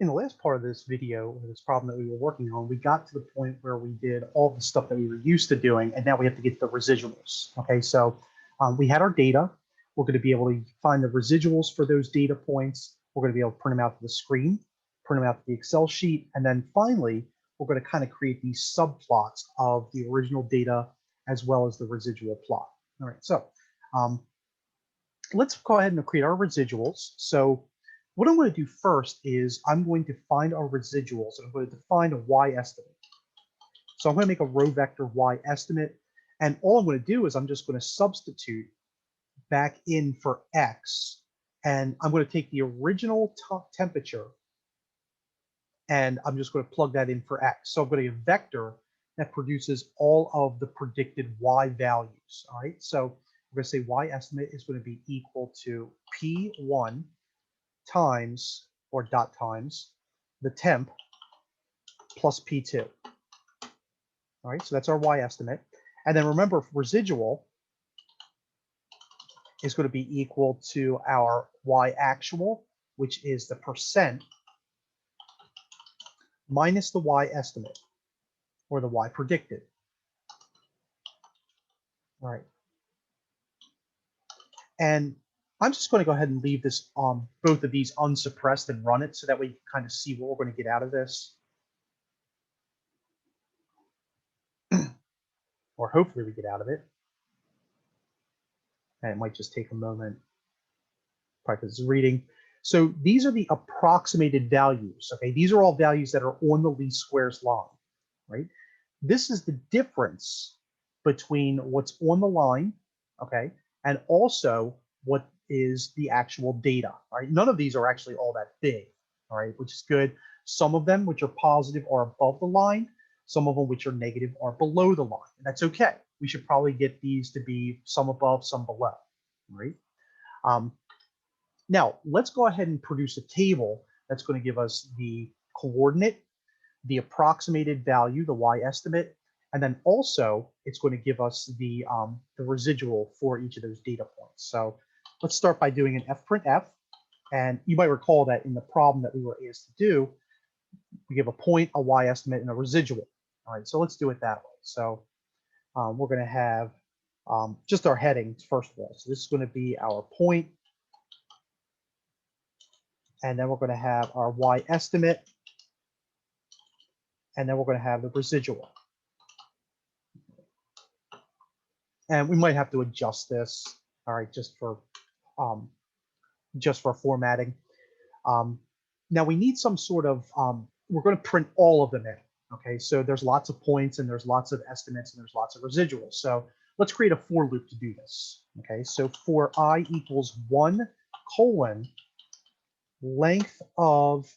in the last part of this video, or this problem that we were working on, we got to the point where we did all the stuff that we were used to doing, and now we have to get the residuals. Okay, so we had our data. We're going to be able to find the residuals for those data points. We're going to be able to print them out to the screen, print them out to the Excel sheet, and then finally, we're going to kind of create these subplots of the original data as well as the residual plot. All right, so let's go ahead and create our residuals. So what I'm going to do first is I'm going to find our residuals, and I'm going to define a y estimate. So I'm going to make a row vector y estimate, and all I'm going to do is I'm just going to substitute back in for x, and I'm going to take the original temperature, and I'm just going to plug that in for x. So I'm going to get a vector that produces all of the predicted y values. All right, so we're going to say y estimate is going to be equal to p1 times, or dot times, the temp plus p2. All right, so that's our y estimate. And then remember, residual is going to be equal to our y actual, which is the percent, minus the y estimate, or the y predicted. All right. And I'm just going to go ahead and leave this both of these unsuppressed and run it so that we can kind of see what we're going to get out of this. Or hopefully we get out of it. And it might just take a moment, probably because it's reading. So these are the approximated values. Okay, these are all values that are on the least squares line, right? This is the difference between what's on the line, okay, and also what is the actual data, right? None of these are actually all that big, all right, which is good. Some of them, which are positive, are above the line. Some of them, which are negative, are below the line. And that's okay. We should probably get these to be some above, some below, right? Now, let's go ahead and produce a table that's going to give us the coordinate, the approximated value, the y estimate, and then also it's going to give us the residual for each of those data points. So let's start by doing an fprintf. And you might recall that in the problem that we were asked to do, we give a point, a y estimate, and a residual. All right, so let's do it that way. So we're going to have just our headings first of all. So this is going to be our point, and then we're going to have our y estimate, and then we're going to have the residual. And we might have to adjust this, all right, just for formatting. Now we need some sort of, we're going to print all of them in. Okay, so there's lots of points and there's lots of estimates and there's lots of residuals. So let's create a for loop to do this. Okay, so for I equals 1 colon length of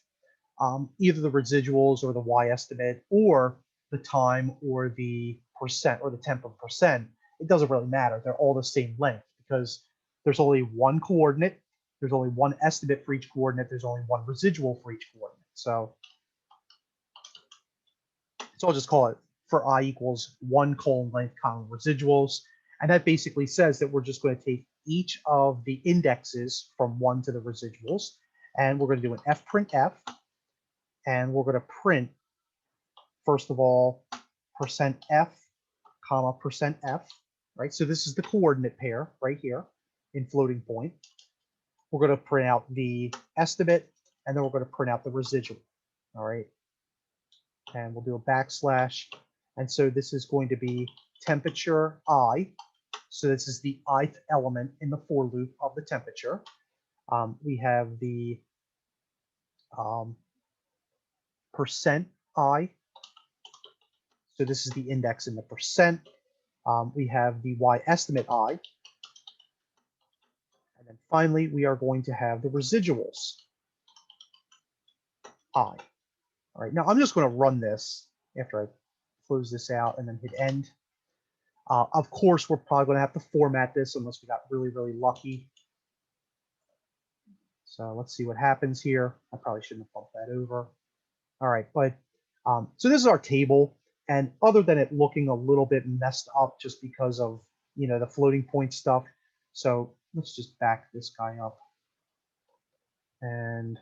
either the residuals or the y estimate or the time or the percent or the temp of percent. It doesn't really matter. They're all the same length because there's only one coordinate. There's only one estimate for each coordinate. There's only one residual for each coordinate. So I'll just call it for I equals 1 colon length comma residuals. And that basically says that we're just going to take each of the indexes from 1 to the residuals, and we're going to do an fprintf, and we're going to print, first of all, %f, comma %f, right? So this is the coordinate pair right here in floating point. We're going to print out the estimate, and then we're going to print out the residual, all right? And we'll do a backslash. And so this is going to be temperature I. So this is the ith element in the for loop of the temperature. We have the percent I. So this is the index in the percent. We have the y estimate I. And then finally, we are going to have the residuals I. All right, now I'm just going to run this after I close this out and then hit end. Of course, we're probably going to have to format this unless we got really, really lucky. So let's see what happens here. I probably shouldn't have bumped that over. All right, but so this is our table. And other than it looking a little bit messed up just because of, you know, the floating point stuff. So let's just back this guy up. And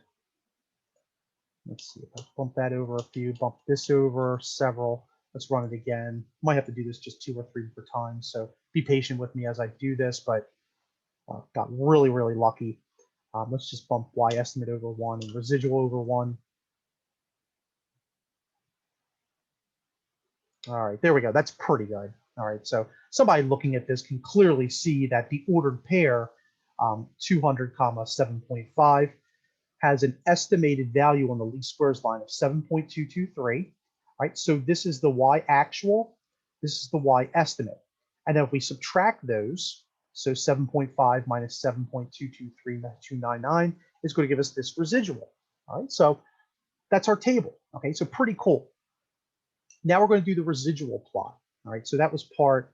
Let's see if I bump that over a few, bump this over several. Let's run it again. Might have to do this just 2 or 3 per time. So be patient with me as I do this, but got really, really lucky. Let's just bump y estimate over 1 and residual over 1. All right, there we go. That's pretty good. All right, so somebody looking at this can clearly see that the ordered pair, 200, 7.5, has an estimated value on the least squares line of 7.223. Right, so this is the y actual, this is the y estimate. And then if we subtract those, so 7.5 minus 7.223.299 is going to give us this residual. All right, so that's our table. Okay, so pretty cool. Now we're going to do the residual plot. All right, so that was part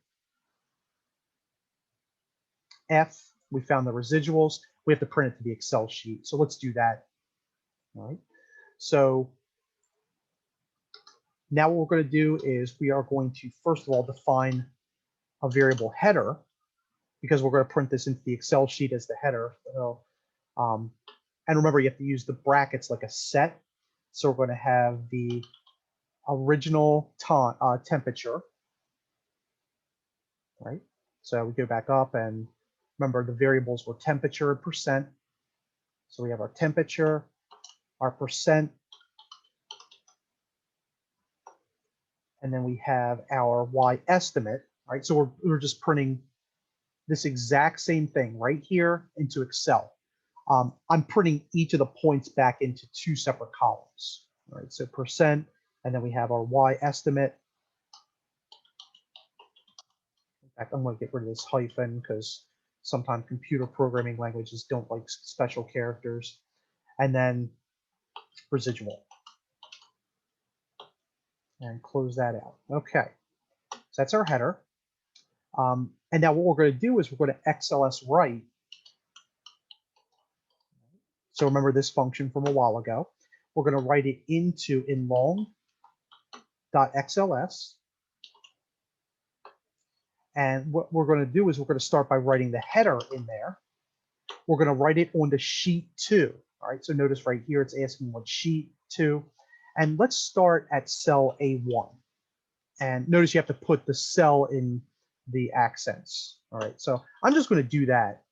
F. We found the residuals. We have to print it to the Excel sheet. So let's do that. All right, so now what we're going to do is we are going to, first of all, define a variable header, because we're going to print this into the Excel sheet as the header. So, and remember, you have to use the brackets like a set. So we're going to have the original temperature, right? So we go back up, and remember the variables were temperature and percent. So we have our temperature, our percent, and then we have our y estimate, right? So we're just printing this exact same thing right here into Excel. I'm printing each of the points back into 2 separate columns, right? So percent, and then we have our y estimate. In fact, I'm going to get rid of this hyphen because sometimes computer programming languages don't like special characters. And then residual. And close that out. Okay, so that's our header. And now what we're going to do is we're going to XLS write. So remember this function from a while ago. We're going to write it into inlong.xls. And what we're going to do is we're going to start by writing the header in there. We're going to write it onto sheet 2. All right, so notice right here it's asking what sheet 2. And let's start at cell A1. And notice you have to put the cell in the accents. All right, so I'm just going to do that.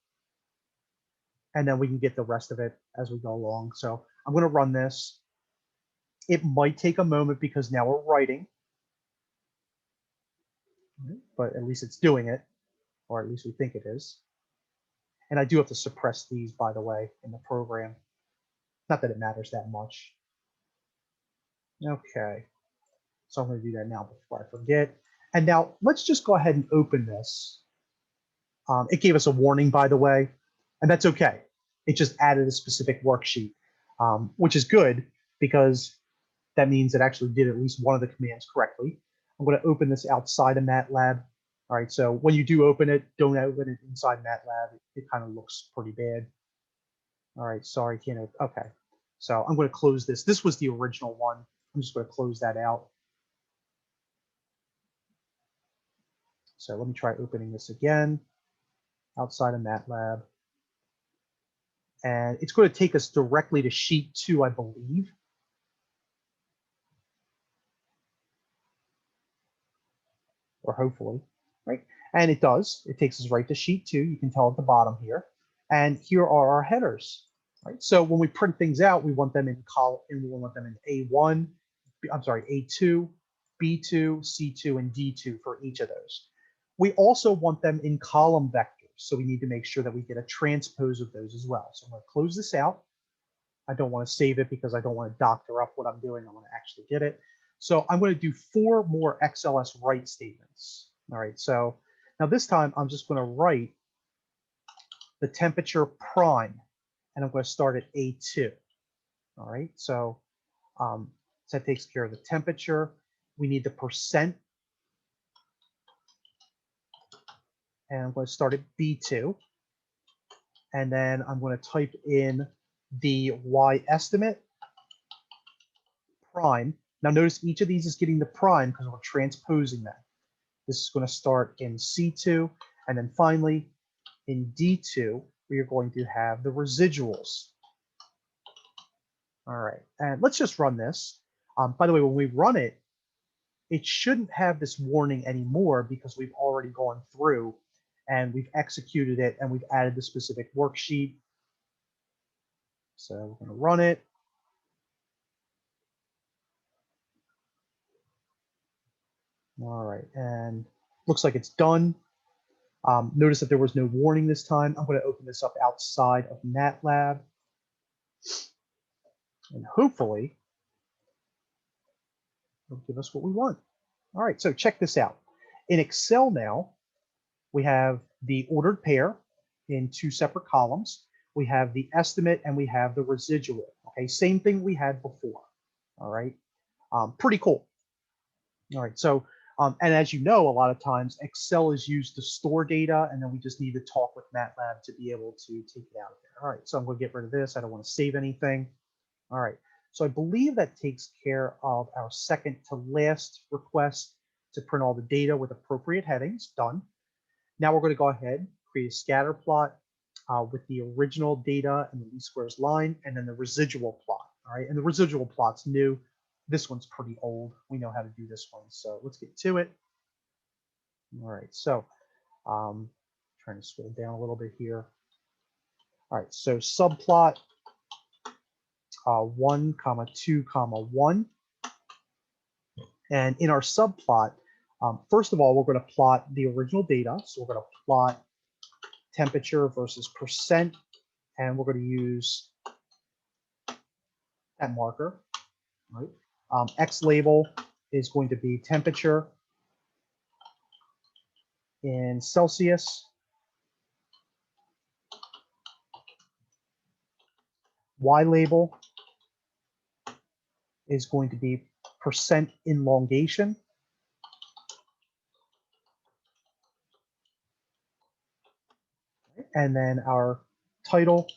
And then we can get the rest of it as we go along. So I'm going to run this. It might take a moment because now we're writing, but at least it's doing it, or at least we think it is. And I do have to suppress these, by the way, in the program. Not that it matters that much. Okay, so I'm going to do that now before I forget. And now let's just go ahead and open this. It gave us a warning, by the way, and that's okay. It just added a specific worksheet, which is good because that means it actually did at least one of the commands correctly. I'm going to open this outside of MATLAB. All right, so when you do open it, don't open it inside MATLAB. It kind of looks pretty bad. All right, sorry, can't open. Okay, so I'm going to close this. This was the original one. I'm just going to close that out. So let me try opening this again outside of MATLAB. And it's going to take us directly to sheet 2, I believe. Or hopefully, right? And it does. It takes us right to sheet 2. You can tell at the bottom here. And here are our headers, right? So when we print things out, we want them in column, and we want them in A1, I'm sorry, A2, B2, C2, and D2 for each of those. We also want them in column vectors. So we need to make sure that we get a transpose of those as well. So I'm going to close this out. I don't want to save it because I don't want to doctor up what I'm doing. I want to actually get it. So I'm going to do 4 more XLS write statements. All right, so now this time I'm just going to write the temperature prime, and I'm going to start at A2. All right, so that takes care of the temperature. We need the percent, and I'm going to start at B2. And then I'm going to type in the Y estimate prime. Now notice each of these is getting the prime because we're transposing them. This is going to start in C2, and then finally in D2, we are going to have the residuals. All right, and let's just run this. By the way, when we run it, it shouldn't have this warning anymore because we've already gone through and we've executed it and we've added the specific worksheet. So we're going to run it. All right, and looks like it's done. Notice that there was no warning this time. I'm going to open this up outside of MATLAB. And hopefully it'll give us what we want. All right, so check this out. In Excel now, we have the ordered pair in 2 separate columns. We have the estimate and we have the residual. Okay, same thing we had before. All right, pretty cool. All right, so and as you know, a lot of times Excel is used to store data, and then we just need to talk with MATLAB to be able to take it out of there. All right, so I'm going to get rid of this. I don't want to save anything. All right, so I believe that takes care of our second to last request to print all the data with appropriate headings. Done. Now we're going to go ahead, create a scatter plot with the original data and the least squares line, and then the residual plot. All right, and the residual plot's new. This one's pretty old. We know how to do this one, so let's get to it. All right, so trying to scroll down a little bit here. All right, so subplot 1, 2, 1. And in our subplot, first of all, we're going to plot the original data. So we're going to plot temperature versus percent, and we're going to use that marker. Right? X label is going to be temperature in Celsius. Y label is going to be percent elongation. And then our title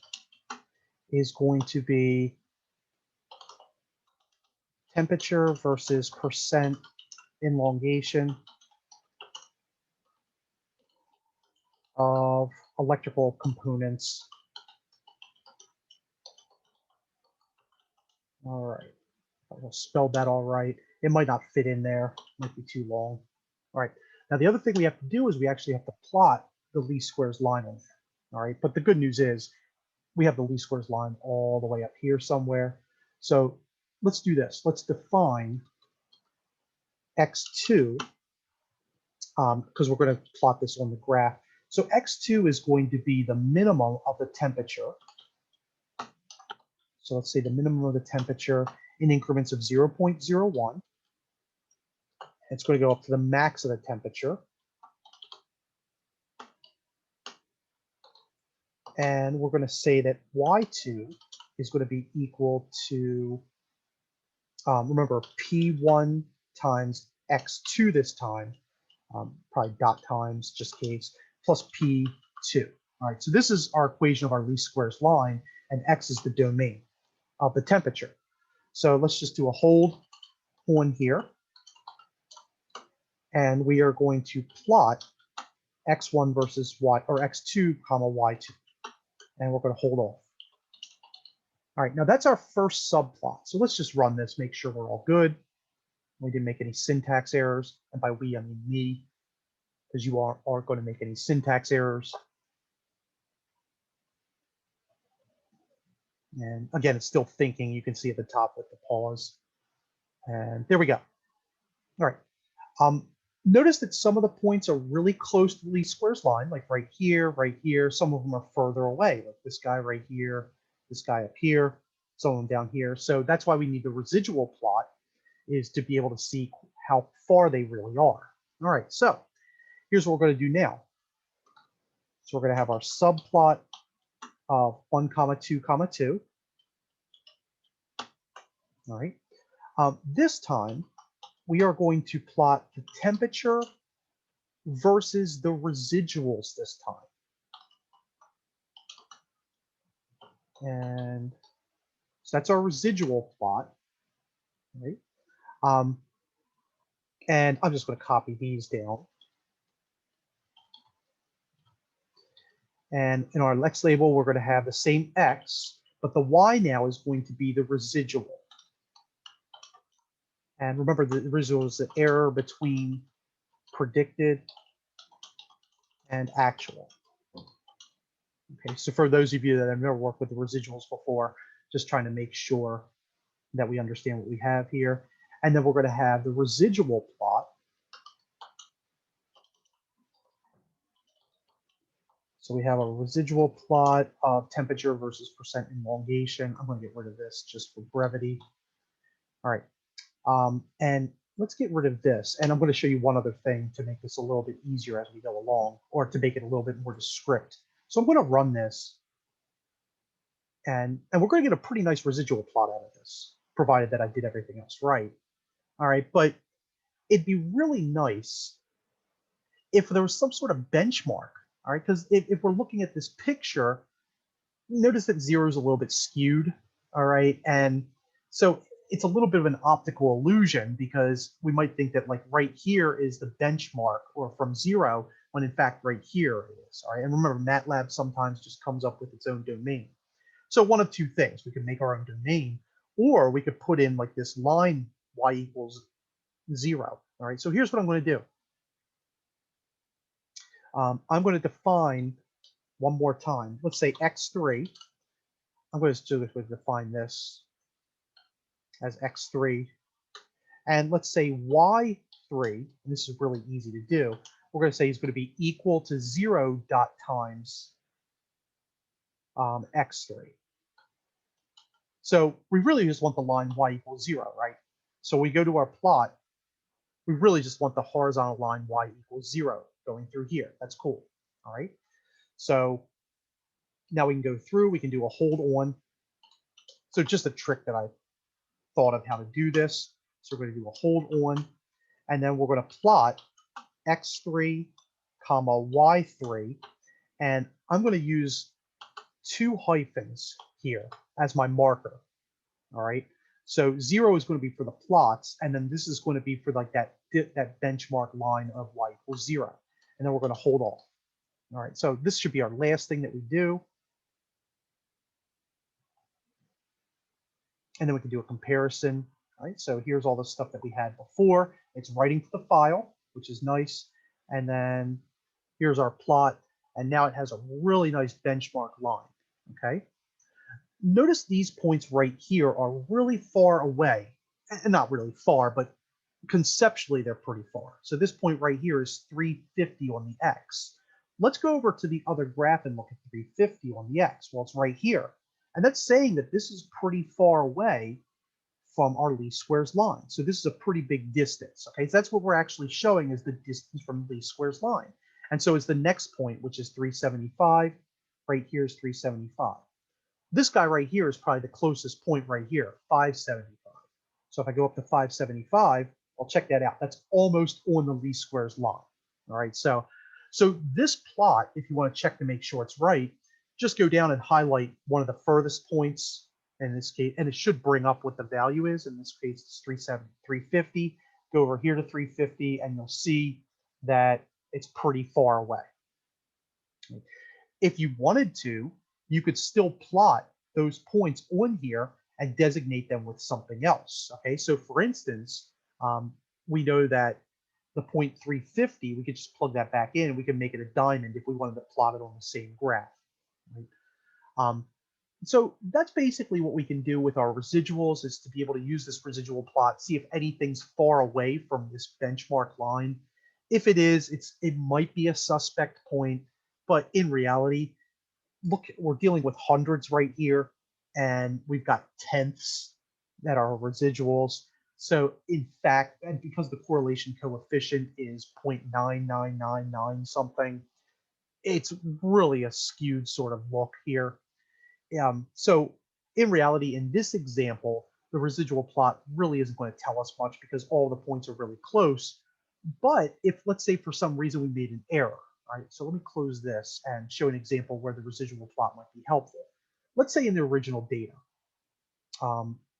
is going to be temperature versus percent elongation of electrical components. All right, I spelled that all right. It might not fit in there, might be too long. All right, now the other thing we have to do is we actually have to plot the least squares line on there. All right, but the good news is we have the least squares line all the way up here somewhere. So let's do this. Let's define x2 because we're going to plot this on the graph. So x2 is going to be the minimum of the temperature. So let's say the minimum of the temperature in increments of 0.01. It's going to go up to the max of the temperature. And we're going to say that y2 is going to be equal to, remember, p1 times x2 this time, probably dot times just case, plus p2. All right, so this is our equation of our least squares line, and x is the domain of the temperature. So let's just do a hold on here. And we are going to plot x1 versus y, or x2 comma y2. And we're going to hold off. All right, now that's our first subplot. So let's just run this, make sure we're all good. We didn't make any syntax errors. And by we, I mean me, because you aren't going to make any syntax errors. And again, it's still thinking. You can see at the top with the pause. And there we go. All right. Notice that some of the points are really close to the least squares line, like right here, right here. Some of them are further away, like this guy right here, this guy up here, some of them down here. So that's why we need the residual plot, is to be able to see how far they really are. All right, so here's what we're going to do now. So we're going to have our subplot of 1, 2, 2. All right. This time, we are going to plot the temperature versus the residuals this time. And so that's our residual plot, right? And I'm just going to copy these down. And in our X label, we're going to have the same X, but the y now is going to be the residual. And remember, the residual is the error between predicted and actual. Okay, so for those of you that have never worked with the residuals before, just trying to make sure that we understand what we have here. And then we're going to have the residual plot. So we have a residual plot of temperature versus percent elongation. I'm going to get rid of this just for brevity. All right. And let's get rid of this. And I'm going to show you one other thing to make this a little bit easier as we go along, or to make it a little bit more descript. So I'm going to run this, and we're going to get a pretty nice residual plot out of this, provided that I did everything else right. All right, but it'd be really nice if there was some sort of benchmark. All right, because if we're looking at this picture, notice that 0 is a little bit skewed. All right, and so it's a little bit of an optical illusion, because we might think that like right here is the benchmark, or from 0, when in fact right here it is. All right, and remember, MATLAB sometimes just comes up with its own domain. So one of two things: we could make our own domain, or we could put in like this line y equals 0. All right, so here's what I'm going to do. I'm going to define one more time. Let's say x3. I'm going to define this as x3. And let's say y3, and this is really easy to do. We're going to say it's going to be equal to 0 dot times x3. So we really just want the line y equals 0, right? So we go to our plot. We really just want the horizontal line y equals 0 going through here. That's cool. All right. So now we can go through. We can do a hold on. So just a trick that I thought of how to do this. So we're going to do a hold on, and then we're going to plot x3 comma y3, and I'm going to use 2 hyphens here as my marker. All right, so 0 is going to be for the plots, and then this is going to be for like that benchmark line of y equals 0, and then we're going to hold off. All right, so this should be our last thing that we do, and then we can do a comparison. All right, so here's all the stuff that we had before. It's writing to the file, which is nice, and then here's our plot, and now it has a really nice benchmark line. Okay, notice these points right here are really far away, and not really far, but conceptually they're pretty far. So this point right here is 350 on the x. Let's go over to the other graph and look at 350 on the x. Well, it's right here, and that's saying that this is pretty far away from our least squares line. So this is a pretty big distance. Okay, so that's what we're actually showing is the distance from the least squares line. And so it's the next point, which is 375. Right here is 375. This guy right here is probably the closest point right here, 575. So if I go up to 575, I'll check that out. That's almost on the least squares line. All right, so this plot, if you want to check to make sure it's right, just go down and highlight one of the furthest points in this case, and it should bring up what the value is. In this case, it's 350. Go over here to 350, and you'll see that it's pretty far away. If you wanted to, you could still plot those points on here and designate them with something else. Okay, so for instance, we know that the point 350, we could just plug that back in, and we can make it a diamond if we wanted to plot it on the same graph. Right? So that's basically what we can do with our residuals, is to be able to use this residual plot, see if anything's far away from this benchmark line. If it is, it might be a suspect point, but in reality, look, we're dealing with hundreds right here, and we've got tenths that are residuals. So in fact, and because the correlation coefficient is 0.9999 something, it's really a skewed sort of look here. So in reality, in this example, the residual plot really isn't going to tell us much because all the points are really close. But if, let's say, for some reason we made an error, all right, so let me close this and show an example where the residual plot might be helpful. Let's say in the original data,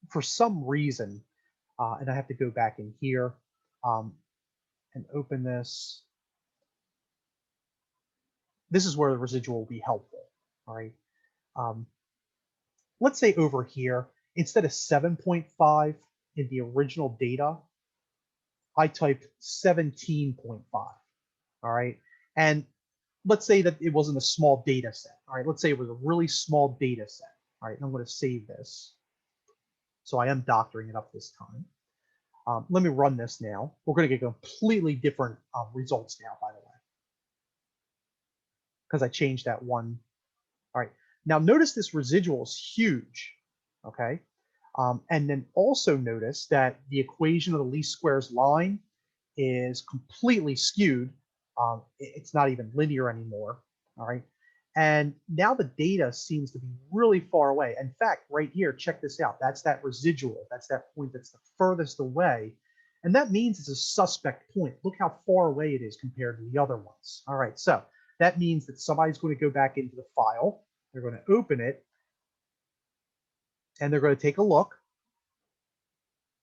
for some reason, and I have to go back in here and open this. This is where the residual will be helpful, all right? let's say over here, instead of 7.5 in the original data, I typed 17.5. All right. And let's say that it wasn't a small data set. All right. Let's say it was a really small data set. All right. And I'm going to save this. So I am doctoring it up this time. Let me run this now. We're going to get completely different results now, by the way, because I changed that one. All right. Now notice this residual is huge. Okay. And then also notice that the equation of the least squares line is completely skewed. It's not even linear anymore. All right. And now the data seems to be really far away. In fact, right here, check this out. That's that residual. That's that point that's the furthest away. And that means it's a suspect point. Look how far away it is compared to the other ones. All right. So that means that somebody's going to go back into the file. They're going to open it. And they're going to take a look.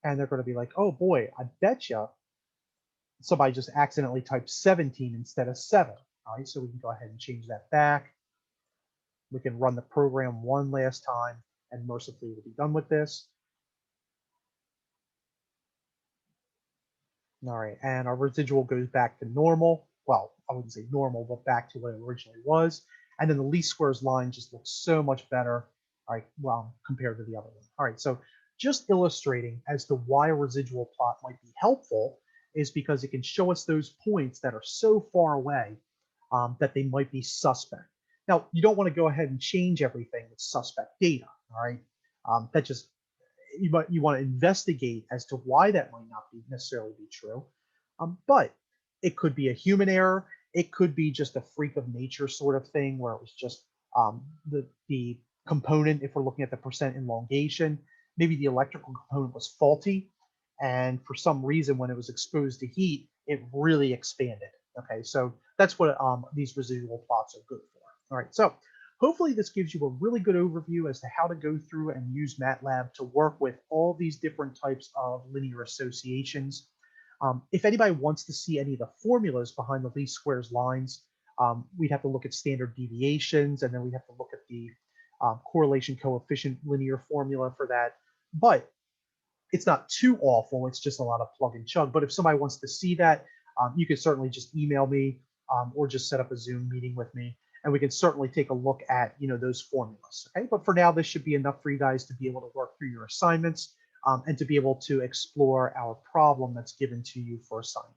And they're going to be like, oh boy, I betcha somebody just accidentally typed 17 instead of 7. All right, so we can go ahead and change that back. We can run the program one last time, and mercifully we'll be done with this. All right, and our residual goes back to normal. Well, I wouldn't say normal, but back to what it originally was. And then the least squares line just looks so much better, all right, well, compared to the other one. All right, so just illustrating as to why a residual plot might be helpful is because it can show us those points that are so far away that they might be suspect. Now, you don't want to go ahead and change everything with suspect data, all right? That just, you want to investigate as to why that might not be necessarily be true. But it could be a human error. It could be just a freak of nature sort of thing where it was just the component, if we're looking at the percent elongation, maybe the electrical component was faulty. And for some reason, when it was exposed to heat, it really expanded. Okay, so that's what these residual plots are good for. All right, so hopefully this gives you a really good overview as to how to go through and use MATLAB to work with all these different types of linear associations. If anybody wants to see any of the formulas behind the least squares lines, we'd have to look at standard deviations, and then we'd have to look at the correlation coefficient linear formula for that. But it's not too awful. It's just a lot of plug and chug. But if somebody wants to see that, you can certainly just email me or just set up a Zoom meeting with me, and we can certainly take a look at those formulas. Okay, but for now, this should be enough for you guys to be able to work through your assignments and to be able to explore our problem that's given to you for assignment.